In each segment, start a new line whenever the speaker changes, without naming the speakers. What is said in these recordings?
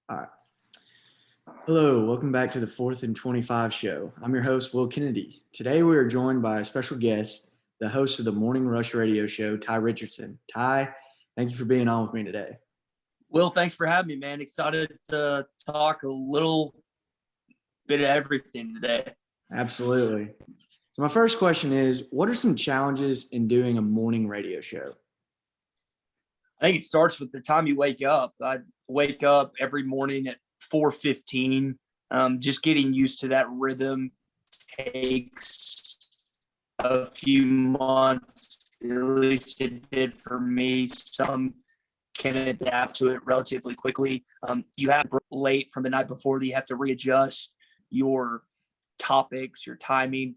All right. Hello, welcome back to the 4th and 25 show. I'm your host, Will Kennedy. Today we are joined by a special guest, the host of the Morning Rush radio show, Ty Richardson. Ty, thank you for being on with me today.
Will, thanks for having me, man. Excited to talk a little bit of everything today.
Absolutely. So my first question is, what are some challenges in doing a morning radio show?
I think it starts with the time you wake up. I wake up every morning at 4:15. Just getting used to that rhythm takes a few months. At least it did for me. Some can adapt to it relatively quickly. You have late from the night before that you have to readjust your topics, your timing,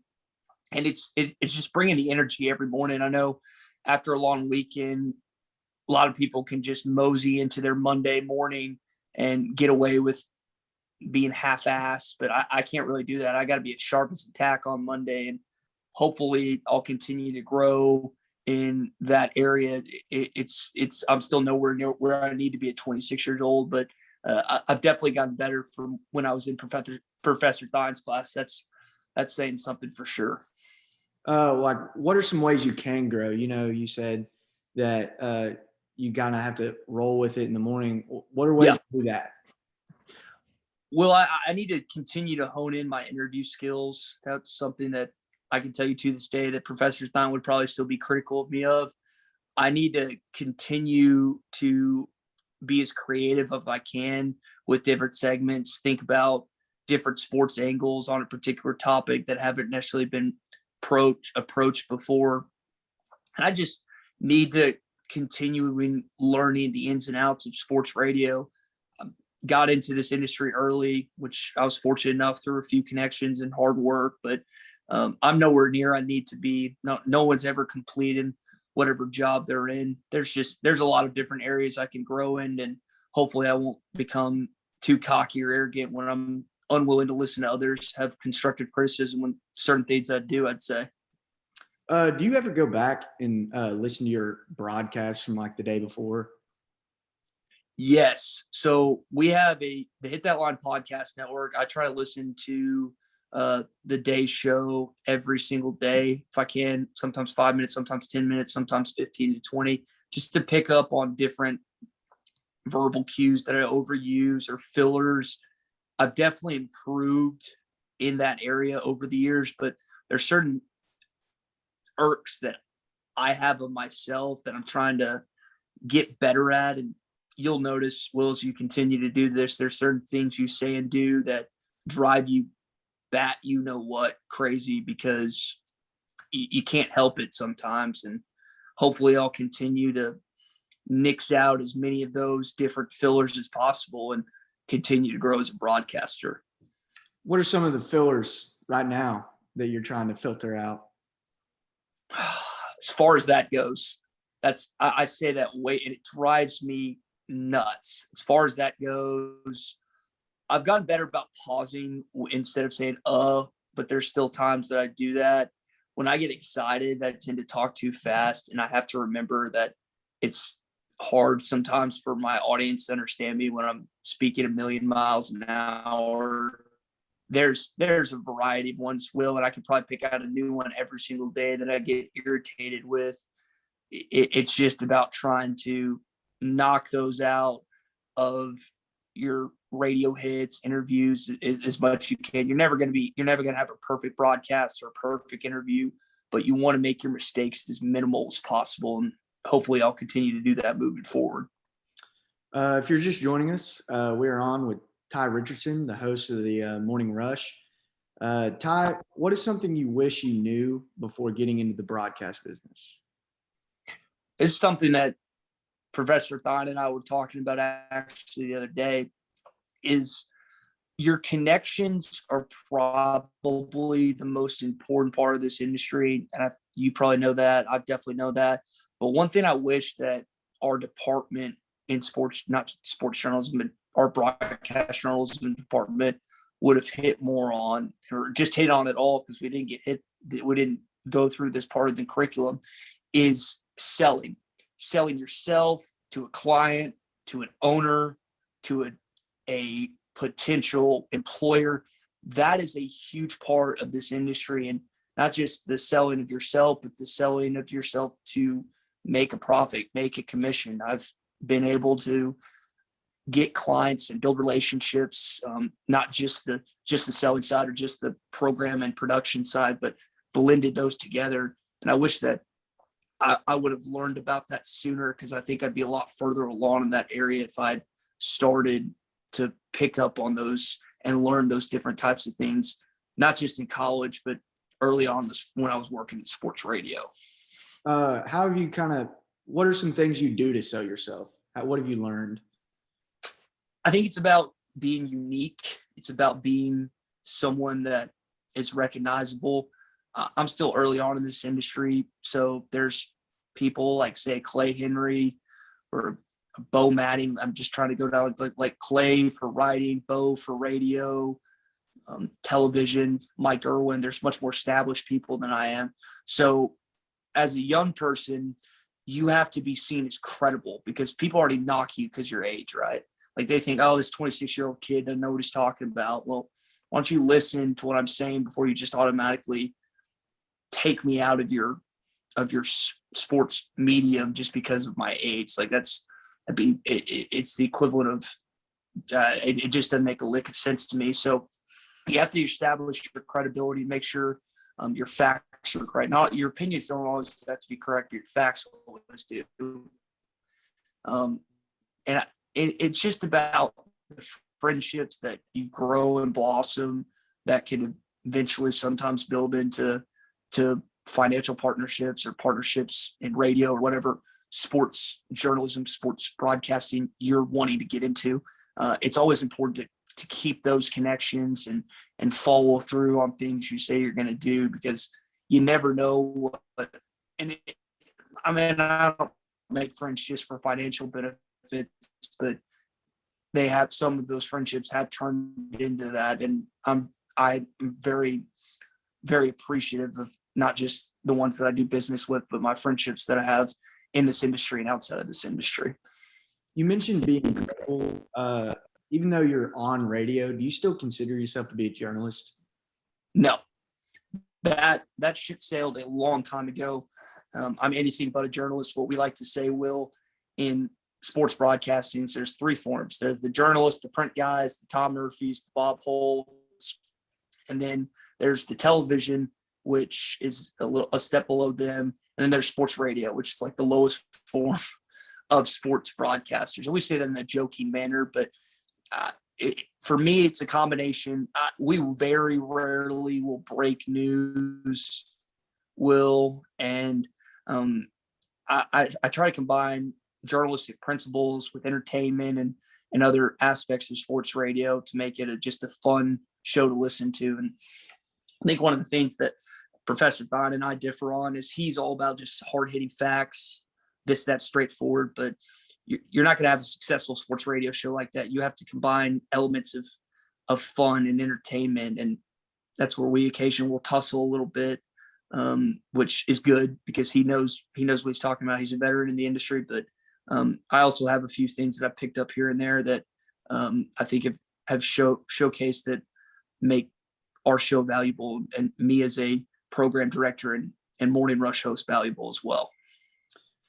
and it's just bringing the energy every morning. I know after a long weekend, a lot of people can just mosey into their Monday morning and get away with being half-assed, but I can't really do that. I got to be as sharp as a tack on Monday, and hopefully I'll continue to grow in that area. I'm still nowhere near where I need to be at 26 years old, but I've definitely gotten better from when I was in Professor Thine's class. That's saying something for sure.
What are some ways you can grow? You said that you kind of have to roll with it in the morning. What are ways to do that?
Well, I need to continue to hone in my interview skills. That's something that I can tell you to this day that Professor Thine would probably still be critical of me of. I need to continue to be as creative as I can with different segments, think about different sports angles on a particular topic that haven't necessarily been approached before. And I just need to continue learning the ins and outs of sports radio. Got into this industry early, which I was fortunate enough through a few connections and hard work, but I'm nowhere near I need to be. No one's ever completed whatever job they're in. There's a lot of different areas I can grow in, and hopefully I won't become too cocky or arrogant when I'm unwilling to listen to others, have constructive criticism when certain things I do, I'd say.
Do you ever go back and listen to your broadcast from like the day before?
Yes. So we have the Hit That Line podcast network. I try to listen to the day show every single day if I can, sometimes 5 minutes, sometimes 10 minutes, sometimes 15 to 20, just to pick up on different verbal cues that I overuse or fillers. I've definitely improved in that area over the years, but there's certain irks that I have of myself that I'm trying to get better at. And you'll notice, Will, as you continue to do this, there's certain things you say and do that drive you crazy because you can't help it sometimes. And hopefully I'll continue to nix out as many of those different fillers as possible and continue to grow as a broadcaster.
What are some of the fillers right now that you're trying to filter out?
As far as that goes, I say that way, and it drives me nuts. As far as that goes, I've gotten better about pausing instead of saying but there's still times that I do that. When I get excited, I tend to talk too fast, and I have to remember that it's hard sometimes for my audience to understand me when I'm speaking a million miles an hour. There's a variety of ones, Will, and I can probably pick out a new one every single day that I get irritated with. It's just about trying to knock those out of your radio hits, interviews as much as you can. You're never going to have a perfect broadcast or a perfect interview, but you want to make your mistakes as minimal as possible. And hopefully I'll continue to do that moving forward.
If you're just joining us, we're on with Ty Richardson, the host of the Morning Rush. Ty, what is something you wish you knew before getting into the broadcast business?
It's something that Professor Thine and I were talking about actually the other day, is your connections are probably the most important part of this industry. And you probably know that. I definitely know that. But one thing I wish that our department in sports, not sports journalism, but our broadcast journalism department would have hit more on, or just hit on at all, because we didn't go through this part of the curriculum, is selling yourself to a client, to an owner, to a potential employer. That is a huge part of this industry, and not just the selling of yourself, but the selling of yourself to make a profit, make a commission. I've been able to get clients and build relationships, not just the selling side or just the program and production side, but blended those together. And I wish that I would have learned about that sooner, because I think I'd be a lot further along in that area if I'd started to pick up on those and learn those different types of things, not just in college, but early on when I was working in sports radio.
How have you what are some things you do to sell yourself? What have you learned?
I think it's about being unique. It's about being someone that is recognizable. I'm still early on in this industry, so there's people like, say, Clay Henry or Bo Matting. I'm just trying to go down like Clay for writing, Bo for radio, television, Mike Irwin. There's much more established people than I am. So as a young person, you have to be seen as credible, because people already knock you because your age, right? Like they think, oh, this 26-year-old kid doesn't know what he's talking about. Well, why don't you listen to what I'm saying before you just automatically take me out of your sports medium just because of my age? Like it's the equivalent of it just doesn't make a lick of sense to me. So you have to establish your credibility, make sure your facts are correct. Not your opinions don't always have to be correct, but your facts always do. And it's just about the friendships that you grow and blossom that can eventually sometimes build into financial partnerships or partnerships in radio or whatever sports journalism, sports broadcasting you're wanting to get into. It's always important to keep those connections and follow through on things you say you're going to do, because you never know what. And I don't make friends just for financial benefits, but they have, some of those friendships have turned into that. And I'm very, very appreciative of not just the ones that I do business with, but my friendships that I have in this industry and outside of this industry.
You mentioned being credible. Even though you're on radio, do you still consider yourself to be a journalist?
No, that ship sailed a long time ago. I'm anything but a journalist. What we like to say, Will, in sports broadcasting, there's three forms. There's the journalists, the print guys, the Tom Murphys, the Bob Holtz, and then there's the television, which is a step below them. And then there's sports radio, which is like the lowest form of sports broadcasters. And we say that in a joking manner, but for me, it's a combination. We very rarely will break news, Will, and I try to combine journalistic principles with entertainment and other aspects of sports radio to make it just a fun show to listen to. And I think one of the things that Professor Vine and I differ on is he's all about just hard-hitting facts, that's straightforward, but you're not going to have a successful sports radio show like that. You have to combine elements of fun and entertainment, and that's where we occasionally will tussle a little bit, which is good because he knows what he's talking about. He's a veteran in the industry, but I also have a few things that I've picked up here and there that I think have showcased that make our show valuable, and me as a program director and morning rush host valuable as well.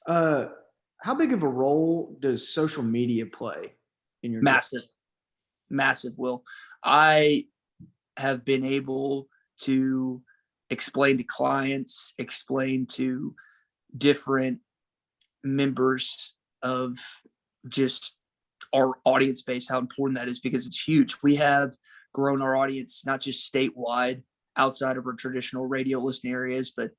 How big of a role does social media play in your
massive, Will? I have been able to explain to clients, explain to different members of just our audience base how important that is, because it's huge. We have grown our audience not just statewide outside of our traditional radio listening areas, but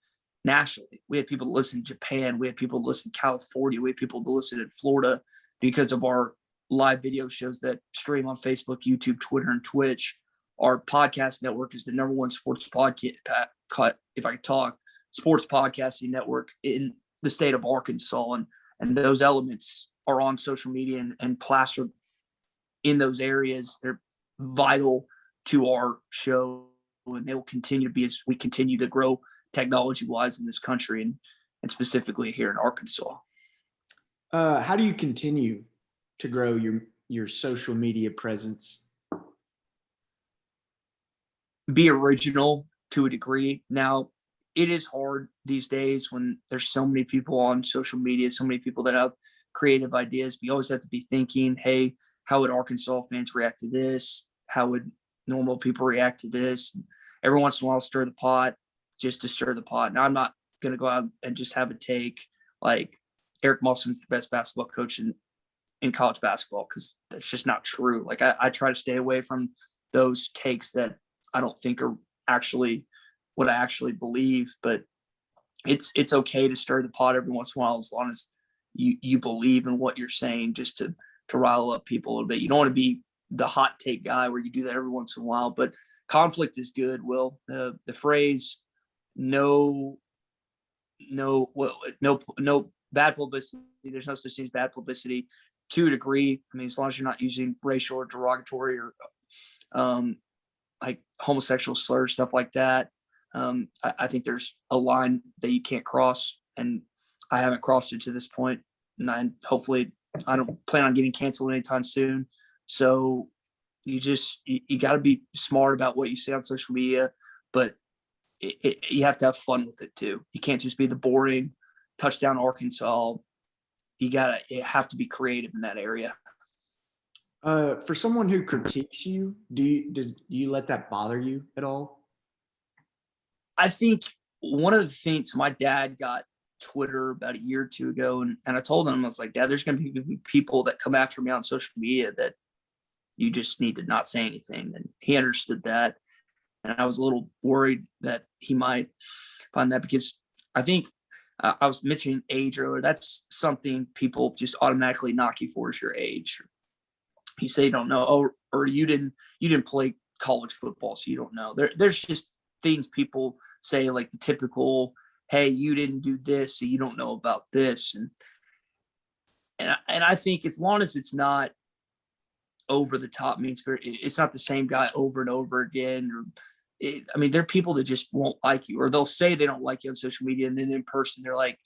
nationally. We had people listen in Japan. We had people listen in California. We had people listen in Florida because of our live video shows that stream on Facebook, YouTube, Twitter, and Twitch. Our podcast network is the number one sports podcast, if I could talk, sports podcasting network in the state of Arkansas. And those elements are on social media and plastered in those areas. They're vital to our show, and they will continue to be as we continue to grow technology-wise in this country and specifically here in Arkansas.
How do you continue to grow your social media presence?
Be original to a degree. Now, it is hard these days when there's so many people on social media, so many people that have creative ideas. We always have to be thinking, hey, how would Arkansas fans react to this? How would normal people react to this? Every once in a while, stir the pot just to stir the pot. Now, I'm not going to go out and just have a take like Eric Musselman's the best basketball coach in college basketball, because that's just not true. Like, I try to stay away from those takes that I don't think are actually what I actually believe, but it's okay to stir the pot every once in a while, as long as you believe in what you're saying, just to rile up people a little bit. You don't want to be the hot take guy where you do that every once in a while, but conflict is good. Will, the phrase no bad publicity, there's no such thing as bad publicity, to a degree. I mean, as long as you're not using racial or derogatory or like homosexual slurs, stuff like that. I think there's a line that you can't cross, and I haven't crossed it to this point. And hopefully I don't plan on getting canceled anytime soon. So you got to be smart about what you say on social media, but you have to have fun with it too. You can't just be the boring touchdown Arkansas. You have to be creative in that area.
For someone who critiques you, do you let that bother you at all?
I think one of the things, my dad got Twitter about a year or two ago, and I told him, I was like, Dad, there's going to be people that come after me on social media that you just need to not say anything. And he understood that. And I was a little worried that he might find that, because I think I was mentioning age earlier. That's something people just automatically knock you for, is your age. You say you don't know, or you didn't play college football, so you don't know. There's just things people say, like the typical, hey, you didn't do this, so you don't know about this. And I think as long as it's not over the top, it's not the same guy over and over again. I mean, there are people that just won't like you, or they'll say they don't like you on social media, and then in person they're like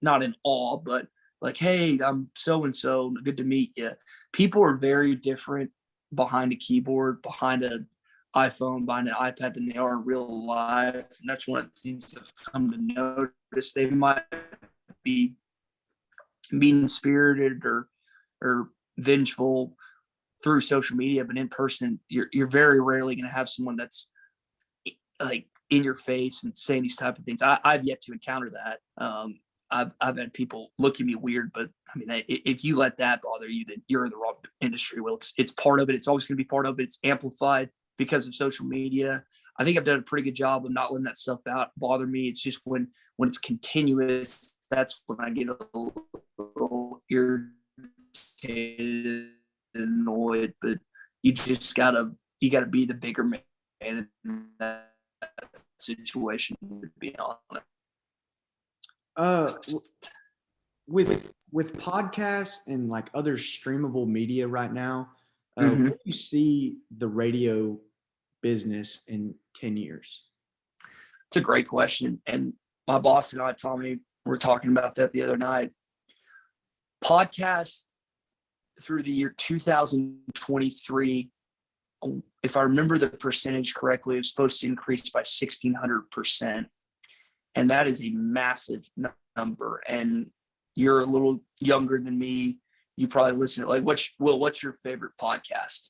not in awe, but like, hey, I'm so-and-so, good to meet you. People are very different behind a keyboard, behind an iPhone, behind an iPad than they are in real life. And that's one of the things I've come to notice. They might be mean-spirited or vengeful through social media, but in person, you're very rarely going to have someone that's like in your face and saying these type of things. I've yet to encounter that. I've had people look at me weird, but I mean, if you let that bother you, then you're in the wrong industry. Well, it's part of it. It's always going to be part of it. It's amplified because of social media. I think I've done a pretty good job of not letting that stuff bother me. It's just when it's continuous, that's when I get a little irritated and annoyed. But you gotta be the bigger man in that situation, to be honest.
With podcasts and like other streamable media right now, where do you see the radio business in 10 years?
It's a great question. And my boss and I, Tommy, were talking about that the other night. Podcasts through the year 2023, if I remember the percentage correctly, it was supposed to increase by 1,600%. And that is a massive number. And you're a little younger than me. You probably listen to, like, what's your favorite podcast?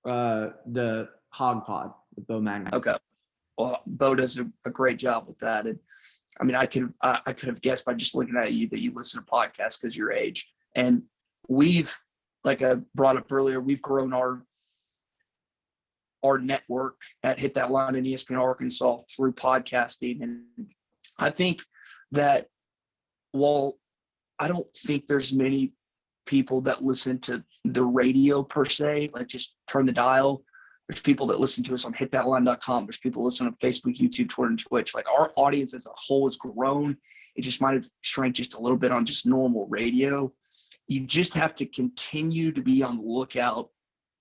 The Hog Pod with Bo Magna.
Okay. Well, Bo does a great job with that. And I mean, I could have guessed by just looking at you that you listen to podcasts because your age. And we've, like I brought up earlier, we've grown our network at Hit That Line in ESPN Arkansas through podcasting. And I think that while I don't think there's many people that listen to the radio per se, like just turn the dial, there's people that listen to us on hitthatline.com. There's people listening on Facebook, YouTube, Twitter, and Twitch. Like, our audience as a whole has grown. It just might have shrank just a little bit on just normal radio. You just have to continue to be on the lookout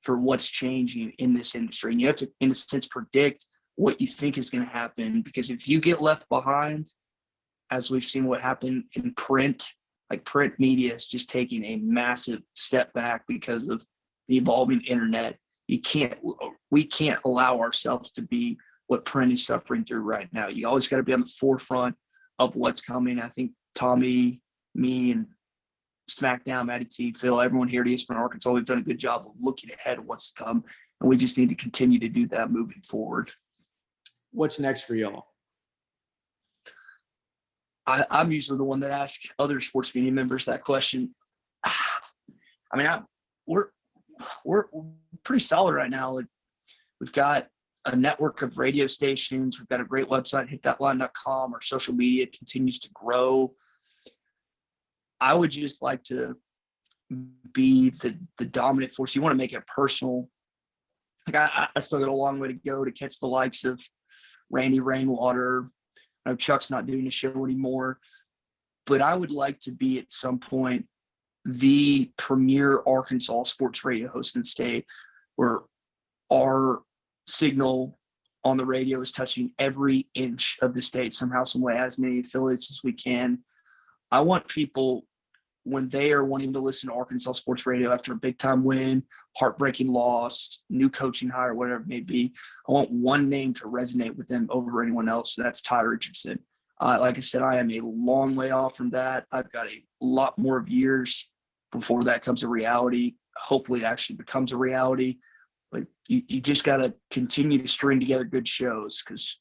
for what's changing in this industry. And you have to, in a sense, predict what you think is going to happen. Because if you get left behind, as we've seen what happened in print, like print media is just taking a massive step back because of the evolving internet. We can't allow ourselves to be what print is suffering through right now. You always got to be on the forefront of what's coming. I think Tommy, me, and SmackDown, Matty T, Phil, everyone here at ESPN Arkansas, we've done a good job of looking ahead of what's to come, and we just need to continue to do that moving forward.
What's next for y'all?
I'm usually the one that asks other sports media members that question. I mean, we're pretty solid right now. Like, we've got a network of radio stations. We've got a great website, hitthatline.com. Our social media continues to grow. I would just like to be the dominant force. You want to make it personal. Like, I still got a long way to go to catch the likes of Randy Rainwater. I know Chuck's not doing the show anymore, but I would like to be at some point the premier Arkansas sports radio host in the state, where our signal on the radio is touching every inch of the state somehow, some way, as many affiliates as we can. I want people, when they are wanting to listen to Arkansas sports radio after a big time win, heartbreaking loss, new coaching hire, whatever it may be, I want one name to resonate with them over anyone else. So that's Ty Richardson. Like I said, I am a long way off from that. I've got a lot more of years before that comes a reality. Hopefully it actually becomes a reality. But you just got to continue to string together good shows, because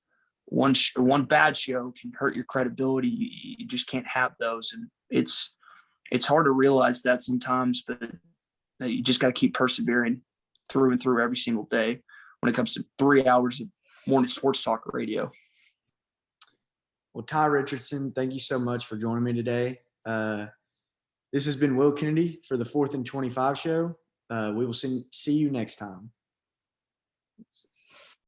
one bad show can hurt your credibility. You just can't have those. And it's hard to realize that sometimes, but you just got to keep persevering through and through every single day when it comes to 3 hours of morning sports talk radio.
Well, Ty Richardson, thank you so much for joining me today. This has been Will Kennedy for the 4th and 25 show. We will see you next time.